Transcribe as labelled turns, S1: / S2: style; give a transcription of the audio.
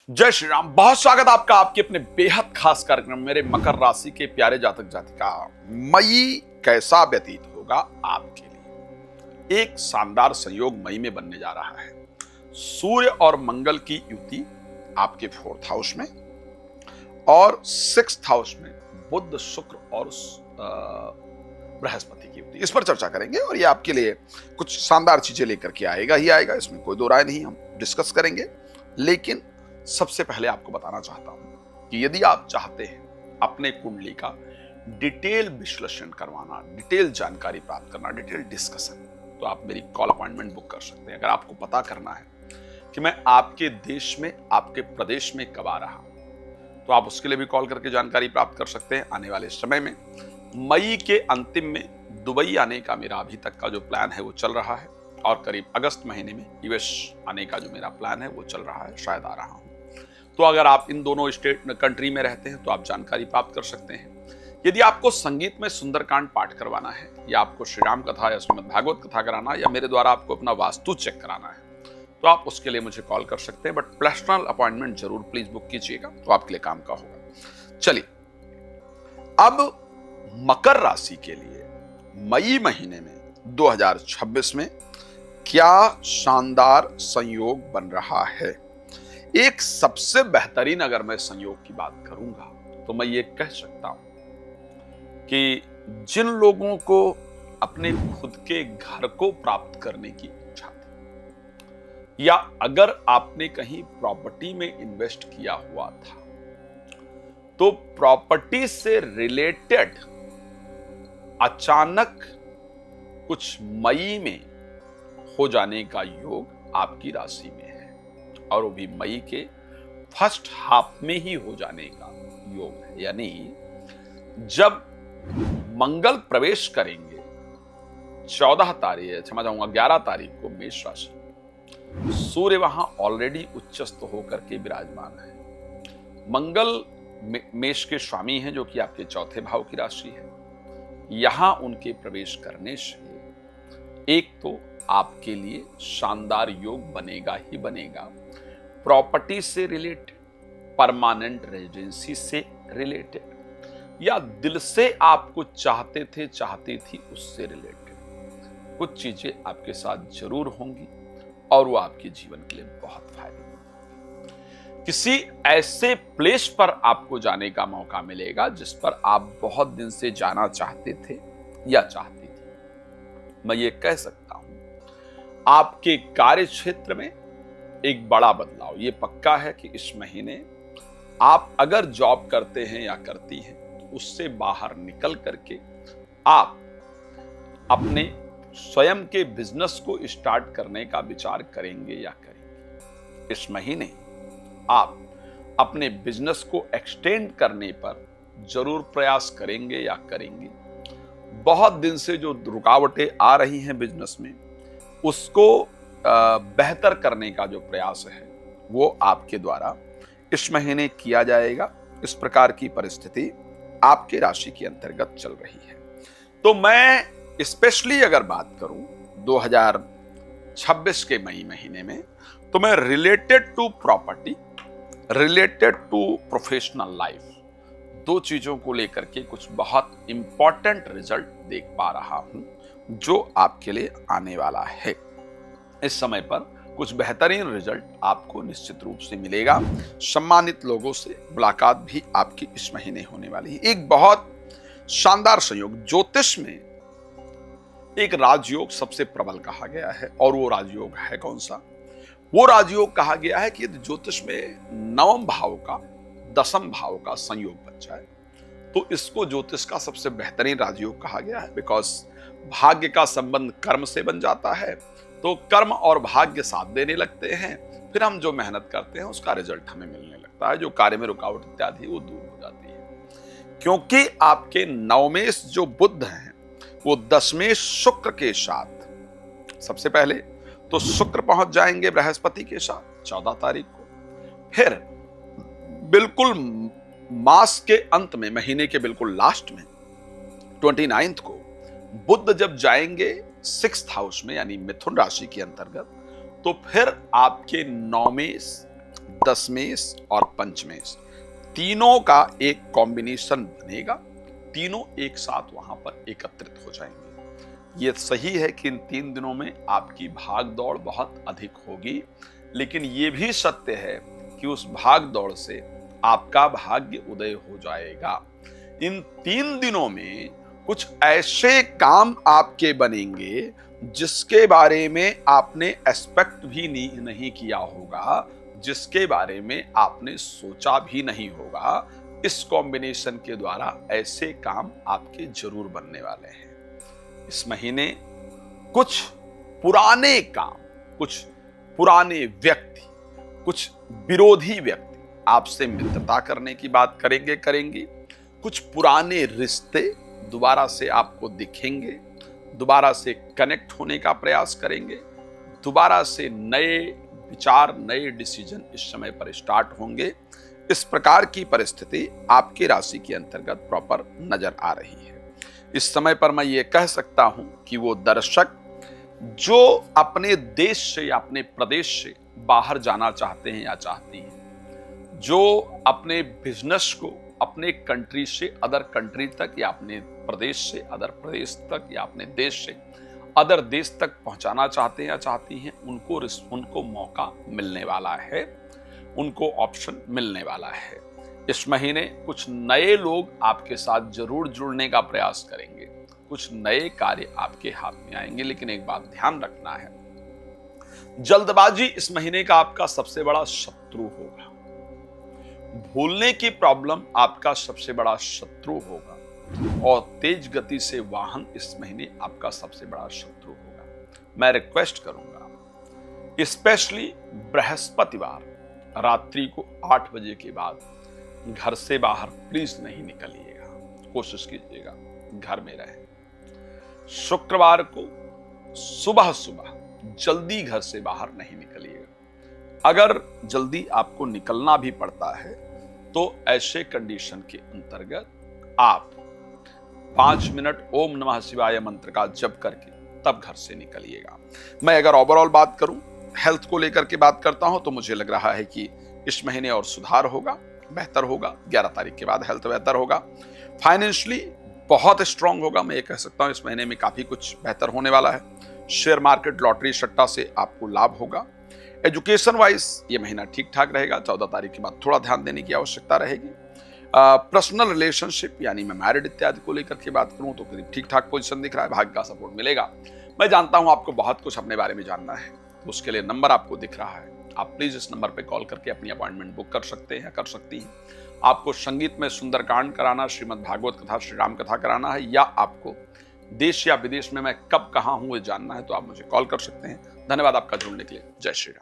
S1: जय श्री राम। बहुत स्वागत आपका आपके अपने बेहद खास कार्यक्रम मेरे मकर राशि के प्यारे जातक जातिका। मई कैसा व्यतीत होगा आपके लिए। एक शानदार संयोग मई में बनने जा रहा है। सूर्य और मंगल की युति आपके 4th हाउस में और 6th हाउस में बुध शुक्र और बृहस्पति की युति। इस पर चर्चा करेंगे और ये आपके लिए कुछ शानदार चीजें लेकर के आएगा ही आएगा, इसमें कोई दो राय नहीं। हम डिस्कस करेंगे, लेकिन सबसे पहले आपको बताना चाहता हूं कि यदि आप चाहते हैं अपने कुंडली का डिटेल विश्लेषण करवाना, डिटेल जानकारी प्राप्त करना, डिटेल डिस्कशन, तो आप मेरी कॉल अपॉइंटमेंट बुक कर सकते हैं। अगर आपको पता करना है कि मैं आपके देश में, आपके प्रदेश में कब आ रहा हूं, तो आप उसके लिए भी कॉल करके जानकारी प्राप्त कर सकते हैं। आने वाले समय में मई के अंतिम में दुबई आने का मेरा अभी तक का जो प्लान है वो चल रहा है और करीब अगस्त महीने में यूएस आने का जो मेरा प्लान है वो चल रहा है, शायद आ रहा हूं। तो अगर आप इन दोनों कंट्री में रहते हैं तो आप जानकारी प्राप्त कर सकते हैं। यदि आपको संगीत में सुंदरकांड पाठ करवाना है या आपको श्री राम कथा या श्रीमद् भागवत कथा कराना या मेरे द्वारा आपको अपना वास्तु चेक कराना है तो आप उसके लिए मुझे कॉल कर सकते हैं, बट पर्सनल अपॉइंटमेंट जरूर प्लीज बुक कीजिएगा, तो आपके लिए काम का होगा। चलिए, अब मकर राशि के लिए मई महीने में 2026 में क्या शानदार संयोग बन रहा है। एक सबसे बेहतरीन अगर मैं संयोग की बात करूंगा तो मैं ये कह सकता हूं कि जिन लोगों को अपने खुद के घर को प्राप्त करने की इच्छा थी या अगर आपने कहीं प्रॉपर्टी में इन्वेस्ट किया हुआ था तो प्रॉपर्टी से रिलेटेड अचानक कुछ मई में हो जाने का योग आपकी राशि में है और वो भी मई के फर्स्ट हाफ में ही हो जाने का योग है। यानी जब मंगल प्रवेश करेंगे 11 तारीख को मेष राशि, सूर्य वहां ऑलरेडी उच्चस्थ होकर के विराजमान है। मंगल मेष के स्वामी हैं जो कि आपके 4थे भाव की राशि है। यहां उनके प्रवेश करने से एक तो आपके लिए शानदार योग बनेगा ही बनेगा, प्रॉपर्टी से रिलेटेड, परमानेंट रेजिडेंसी से रिलेटेड या दिल से आप कुछ चाहते थे, चाहती थी, उससे रिलेटेड कुछ चीजें आपके साथ जरूर होंगी और वो आपके जीवन के लिए बहुत फायदेमंद। किसी ऐसे प्लेस पर आपको जाने का मौका मिलेगा जिस पर आप बहुत दिन से जाना चाहते थे या चाहती थी। मैं ये कह सकता हूं आपके कार्य क्षेत्र में एक बड़ा बदलाव ये पक्का है कि इस महीने आप अगर जॉब करते हैं या करती हैं तो उससे बाहर निकल करके आप अपने स्वयं के बिजनेस को स्टार्ट करने का विचार करेंगे या करेंगे। इस महीने आप अपने बिजनेस को एक्सटेंड करने पर जरूर प्रयास करेंगे या करेंगे। बहुत दिन से जो रुकावटें आ रही हैं बिजनेस में उसको बेहतर करने का जो प्रयास है वो आपके द्वारा इस महीने किया जाएगा। इस प्रकार की परिस्थिति आपके राशि के अंतर्गत चल रही है। तो मैं स्पेशली अगर बात करूं 2026 के मई महीने में तो मैं related to property, related to professional life, दो चीजों को लेकर के कुछ बहुत इंपॉर्टेंट रिजल्ट देख पा रहा हूं जो आपके लिए आने वाला है। इस समय पर कुछ बेहतरीन रिजल्ट आपको निश्चित रूप से मिलेगा। सम्मानित लोगों से मुलाकात भी आपकी इस महीने होने वाली है। एक बहुत शानदार संयोग, ज्योतिष में एक राजयोग सबसे प्रबल कहा गया है और वो राजयोग है कौन सा? वो राजयोग कहा गया है कि यदि ज्योतिष में 9वें भाव का 10वें भाव का संयोग बन जाए तो इसको ज्योतिष का सबसे बेहतरीन राजयोग कहा गया है। बिकॉज भाग्य का संबंध कर्म से बन जाता है तो कर्म और भाग्य साथ देने लगते हैं, फिर हम जो मेहनत करते हैं उसका रिजल्ट हमें मिलने लगता है। जो कार्य में रुकावट इत्यादि वो दूर हो जाती है। क्योंकि आपके नवमेश जो बुध हैं वो 10वेश शुक्र के साथ, सबसे पहले तो शुक्र पहुंच जाएंगे बृहस्पति के साथ 14 तारीख को, फिर बिल्कुल मास के अंत में, महीने के बिल्कुल लास्ट में 29 को बुध जब जाएंगे 6th हाउस में यानी मिथुन राशि के अंतर्गत, तो फिर आपके 9वें दशमेश और पंचमेश तीनों का एक कॉम्बिनेशन बनेगा। तीनों एक साथ वहां पर एकत्रित हो जाएंगे। ये सही है कि इन 3 दिनों में आपकी भाग दौड़ बहुत अधिक होगी, लेकिन ये भी सत्य है कि उस भाग दौड़ से आपका भाग्य उदय हो जाएगा। इन 3 दिनों में कुछ ऐसे काम आपके बनेंगे जिसके बारे में आपने एक्सपेक्ट भी नहीं किया होगा, जिसके बारे में आपने सोचा भी नहीं होगा। इस कॉम्बिनेशन के द्वारा ऐसे काम आपके जरूर बनने वाले हैं। इस महीने कुछ पुराने काम, कुछ पुराने व्यक्ति, कुछ विरोधी व्यक्ति आपसे मित्रता करने की बात करेंगे। कुछ पुराने रिश्ते दोबारा से आपको दिखेंगे, दोबारा से कनेक्ट होने का प्रयास करेंगे, दोबारा से नए विचार, नए डिसीजन इस समय पर स्टार्ट होंगे। इस प्रकार की परिस्थिति आपकी राशि के अंतर्गत प्रॉपर नजर आ रही है। इस समय पर मैं ये कह सकता हूं कि वो दर्शक जो अपने देश से या अपने प्रदेश से बाहर जाना चाहते हैं या चाहती हैं, जो अपने बिजनेस को अपने कंट्री से अदर कंट्री तक या अपने प्रदेश से अदर प्रदेश तक या अपने देश से अदर देश तक पहुंचाना चाहते हैं या चाहती हैं, उनको मौका मिलने वाला है, उनको ऑप्शन मिलने वाला है। इस महीने कुछ नए लोग आपके साथ जरूर जुड़ने का प्रयास करेंगे, कुछ नए कार्य आपके हाथ में आएंगे, लेकिन एक बात ध्यान रखना है, जल्दबाजी इस महीने का आपका सबसे बड़ा शत्रु होगा। भूलने की प्रॉब्लम आपका सबसे बड़ा शत्रु होगा और तेज गति से वाहन इस महीने आपका सबसे बड़ा शत्रु होगा। मैं रिक्वेस्ट करूंगा, स्पेशली बृहस्पतिवार रात्रि को 8 बजे के बाद घर से बाहर प्लीज नहीं निकलिएगा, कोशिश कीजिएगा घर में रहें। शुक्रवार को सुबह सुबह जल्दी घर से बाहर नहीं निकलिएगा। अगर जल्दी आपको निकलना भी पड़ता है तो ऐसे कंडीशन के अंतर्गत आप 5 मिनट ओम नमः शिवाय मंत्र का जप करके तब घर से निकलिएगा। मैं अगर ओवरऑल बात करूं, हेल्थ को लेकर के बात करता हूं, तो मुझे लग रहा है कि इस महीने और सुधार होगा, बेहतर होगा। 11 तारीख के बाद हेल्थ बेहतर होगा। फाइनेंशियली बहुत स्ट्रांग होगा। मैं ये कह सकता हूं इस महीने में काफी कुछ बेहतर होने वाला है। शेयर मार्केट, लॉटरी, सट्टा से आपको लाभ होगा। एजुकेशन वाइज ये महीना ठीक ठाक रहेगा। 14 तारीख के बाद थोड़ा ध्यान देने की आवश्यकता रहेगी। पर्सनल रिलेशनशिप यानी मैं मैरिड इत्यादि को लेकर के बात करूं तो करीब ठीक ठाक पोजीशन दिख रहा है, भाग्य का सपोर्ट मिलेगा। मैं जानता हूं आपको बहुत कुछ अपने बारे में जानना है, तो उसके लिए नंबर आपको दिख रहा है, आप प्लीज इस नंबर पे कॉल करके अपनी अपॉइंटमेंट बुक कर सकते हैं, कर सकती हैं। आपको संगीत में सुंदरकांड कराना, श्रीमद् भागवत कथा, श्री राम कथा कराना है, या आपको देश या विदेश में मैं कब कहाँ हूँ ये जानना है, तो आप मुझे कॉल कर सकते हैं। धन्यवाद आपका जुड़ने के लिए। जय श्री राम।